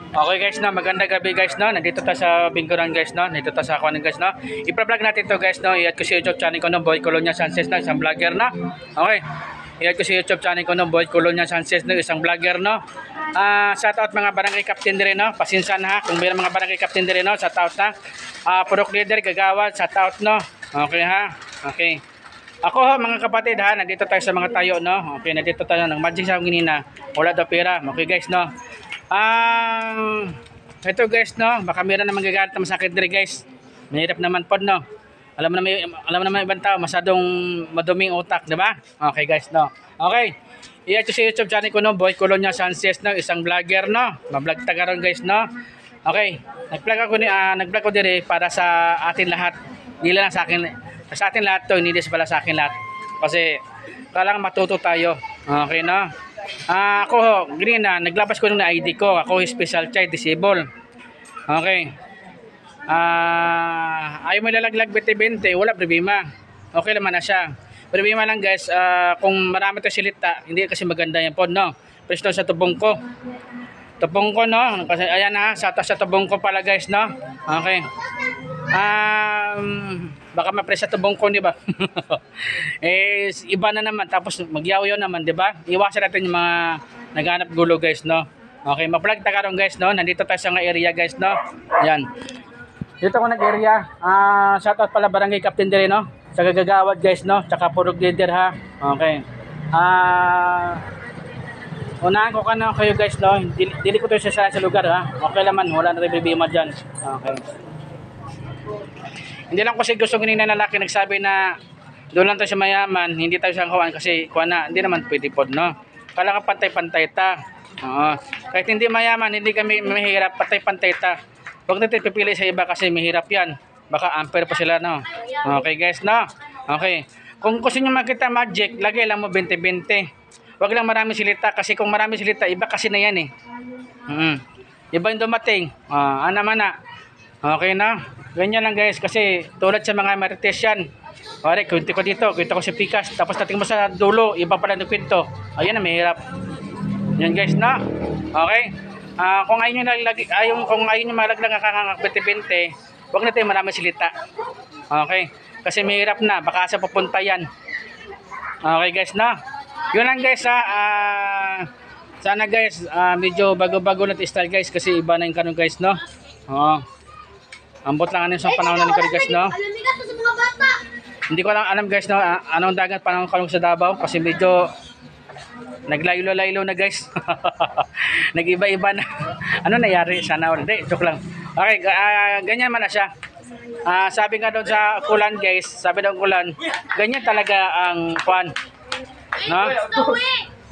Okay guys no, magandang gabi guys no. Nandito tayo sa Bingoran guys no. Nandito tayo sa Kuanan guys no. I-vlog natin to guys no. I-add ko sa YouTube channel ko no, Boy Colonia Sanchez no, isang vlogger na. Okay. I-add ko sa YouTube channel ko no, Boy Colonia Sanchez no, isang vlogger no. Shout out mga barangay captain dire no. Pasinsan ha kung mayroong mga barangay captain dire no, shout out na. Purok leader gagawad, shout out no. Okay ha. Okay. Ako ha mga kapatid ha, nandito tayo sa mga tayo no. Okay, nandito tayo ng magic sa ginina. Wala daw pera. Okay guys no. Ito guys no, baka meron naman gagalit naman sa akin dire guys. Mahirap naman pod no. Alam mo naman ibang tao masadong maduming utak, di ba? Okay guys no. Okay. I-add sa YouTube channel ko no, Boy Colonia Sanchez no, isang vlogger no. Ma-vlog tagaron guys no. Okay. Nag-vlog ko dire para sa atin lahat. Hindi lang sa akin, sa atin lahat to, hindi pala sa akin lahat. Kasi kailangan matuto tayo. Okay no. Ako ho, ganyan na, naglabas ko ng ID ko. Ako special child, disabled. Okay. Ayaw mo lalaglag 20-20, wala problema. Okay naman na siya. Problema lang guys, kung marami ito silita, hindi kasi maganda yan po, no? Presto sa tubong ko. Tubong ko, no? Kasi ayan ha, sa tubong ko pala guys, no? Okay. Baka ma-press sa tubong ko, di ba? Iba na naman, tapos magyaw-yaw naman, di ba? Iwasan natin yung mga naghanap gulo guys, no? Okay, ma-vlog takarong guys, no? Nandito tayo sa area guys, no? Yan. Dito ako nag-area. Shoutout pala barangay captain dire, no? Sa Gagawad guys, no? Tsaka purok leader ha. Okay. Unahan ko ka na kayo guys, no? Dili ko to sa lugar ha. Okay naman, wala na rin problema dyan. Okay. Hindi lang kasi gusto ganyan na lalaki nagsabi na doon lang tayo sa mayaman, hindi tayo sa kawan kasi kuha na, hindi naman pwede pod, no? Kailangan pantay-pantay ta. Kahit hindi mayaman, hindi kami mahirap, pantay-pantay ta. Huwag natin pipili sa iba kasi mahirap yan. Baka unfair pa sila, no? Okay guys, no? Okay. Kung gusto nyo makita magic, lagay lang mo 20-20. Huwag lang marami silita kasi kung marami silita, iba kasi na yan eh. Iba yung dumating. Ano man na. Okay na? Ganyan lang guys kasi tulad sa mga marites yan. Pare, kwento ko dito, kwento ko si Pikas. Tapos nating mo sa dulo, iba pala ng kwento. Ayan na, mahirap. Yan guys na. Okay? Kung ayaw nyo malaglag ang 20-20, huwag natin marami silita. Okay? Kasi mahirap na, baka sa papunta yan. Okay guys na. Yun lang guys ha. Sana guys, medyo bago-bago na style guys kasi iba na yung kanon guys, no? Ambot lang ano yung panahon na ni guys, no? Hindi ko lang alam guys, no? Anong dagat panahon kalong sa Davao kasi medyo naglaylo-laylo na guys. Nag-iba-iba na. Ano nangyari? Sana all. Hindi, joke lang. Okay, ganyan man na siya. Sabi nga doon sa Kulan guys, sabi doon Kulan, ganyan talaga ang kwan. No?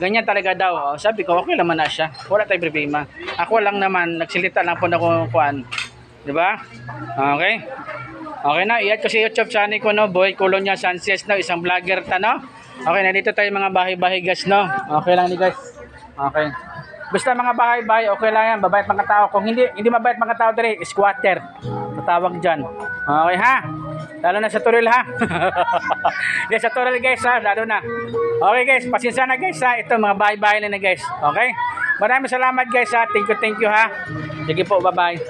Ganyan talaga daw. Sabi ko, okay naman na siya. Wala tayong problema. Ako lang naman, nagsilita lang po na kung kwan. Diba? Okay? Okay na, i-add ko sa YouTube channel ko, no? Boy Colonia Sanchez, no? Isang vlogger ta, no? Okay, nandito tayo mga bahay-bahay guys, no? Okay lang ni guys. Okay. Basta mga bahay-bahay, okay lang yan. Babayat mga tao. Kung hindi mabayat mga tao dire, squatter. Matawag dyan. Okay ha? Lalo na sa Turil ha? Yes, sa Turil guys ha? Lalo na. Okay guys, pasensya na guys ha? Ito mga bahay-bahay na guys. Okay? Maraming salamat guys ha? Thank you ha? Sige po, bye-bye.